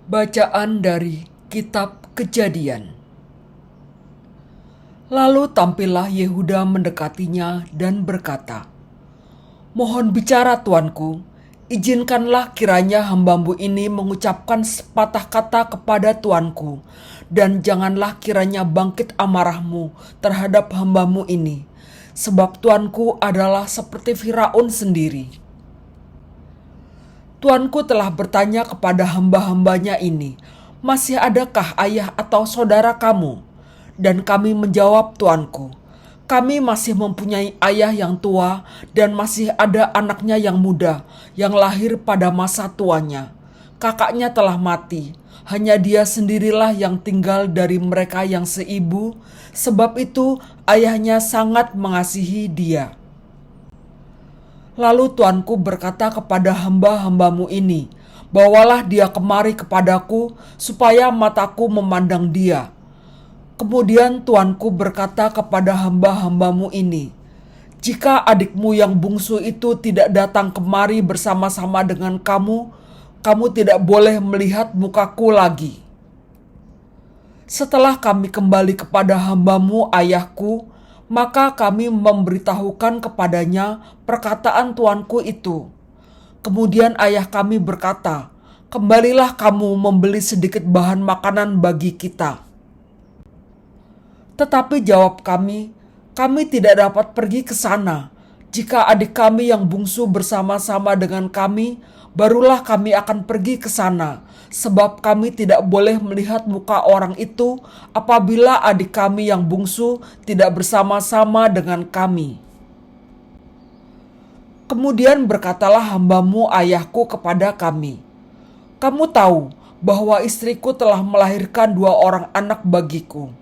Bacaan dari Kitab Kejadian. Lalu tampillah Yehuda mendekatinya dan berkata, "Mohon bicara tuanku, izinkanlah kiranya hambamu ini mengucapkan sepatah kata kepada tuanku, dan janganlah kiranya bangkit amarahmu terhadap hambamu ini, sebab tuanku adalah seperti Firaun sendiri. Tuanku telah bertanya kepada hamba-hambanya ini, masih adakah ayah atau saudara kamu? Dan kami menjawab, tuanku, kami masih mempunyai ayah yang tua dan masih ada anaknya yang muda yang lahir pada masa tuanya. Kakaknya telah mati, hanya dia sendirilah yang tinggal dari mereka yang seibu, sebab itu ayahnya sangat mengasihi dia. Lalu tuanku berkata kepada hamba-hambamu ini, bawalah dia kemari kepadaku supaya mataku memandang dia. Kemudian tuanku berkata kepada hamba-hambamu ini, jika adikmu yang bungsu itu tidak datang kemari bersama-sama dengan kamu, kamu tidak boleh melihat mukaku lagi. Setelah kami kembali kepada hambamu ayahku, maka kami memberitahukan kepadanya perkataan tuanku itu. Kemudian ayah kami berkata, kembalilah kamu membeli sedikit bahan makanan bagi kita. Tetapi jawab kami tidak dapat pergi ke sana. Jika adik kami yang bungsu bersama-sama dengan kami, barulah kami akan pergi ke sana, sebab kami tidak boleh melihat muka orang itu apabila adik kami yang bungsu tidak bersama-sama dengan kami. Kemudian berkatalah hambamu ayahku kepada kami, kamu tahu bahwa istriku telah melahirkan 2 orang anak bagiku,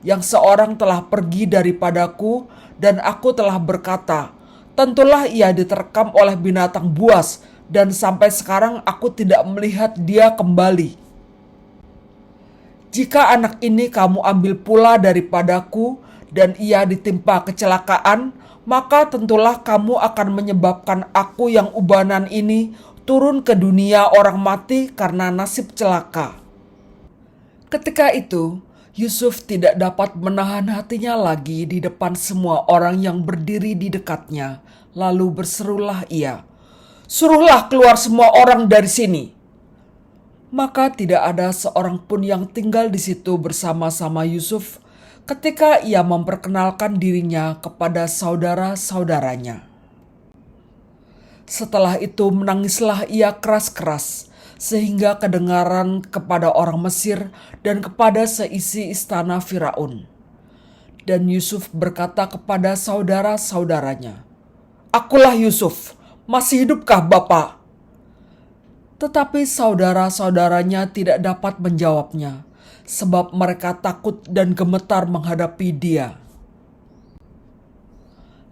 yang seorang telah pergi daripadaku, dan aku telah berkata, tentulah ia diterkam oleh binatang buas, dan sampai sekarang aku tidak melihat dia kembali. Jika anak ini kamu ambil pula daripadaku, dan ia ditimpa kecelakaan, maka tentulah kamu akan menyebabkan aku yang ubanan ini turun ke dunia orang mati karena nasib celaka." Ketika itu, Yusuf tidak dapat menahan hatinya lagi di depan semua orang yang berdiri di dekatnya. Lalu berserulah ia, "Suruhlah keluar semua orang dari sini." Maka tidak ada seorang pun yang tinggal di situ bersama-sama Yusuf ketika ia memperkenalkan dirinya kepada saudara-saudaranya. Setelah itu menangislah ia keras-keras, sehingga kedengaran kepada orang Mesir dan kepada seisi istana Firaun. Dan Yusuf berkata kepada saudara-saudaranya, "Akulah Yusuf, masih hidupkah Bapa?" Tetapi saudara-saudaranya tidak dapat menjawabnya, sebab mereka takut dan gemetar menghadapi dia.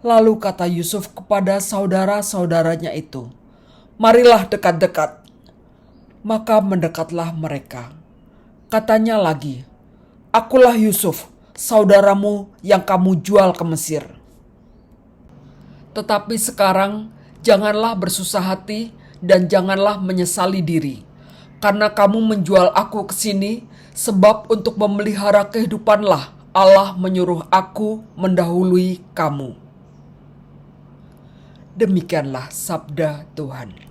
Lalu kata Yusuf kepada saudara-saudaranya itu, "Marilah dekat-dekat." Maka mendekatlah mereka. Katanya lagi, "Akulah Yusuf, saudaramu yang kamu jual ke Mesir. Tetapi sekarang janganlah bersusah hati dan janganlah menyesali diri, karena kamu menjual aku ke sini, sebab untuk memelihara kehidupanlah Allah menyuruh aku mendahului kamu." Demikianlah sabda Tuhan.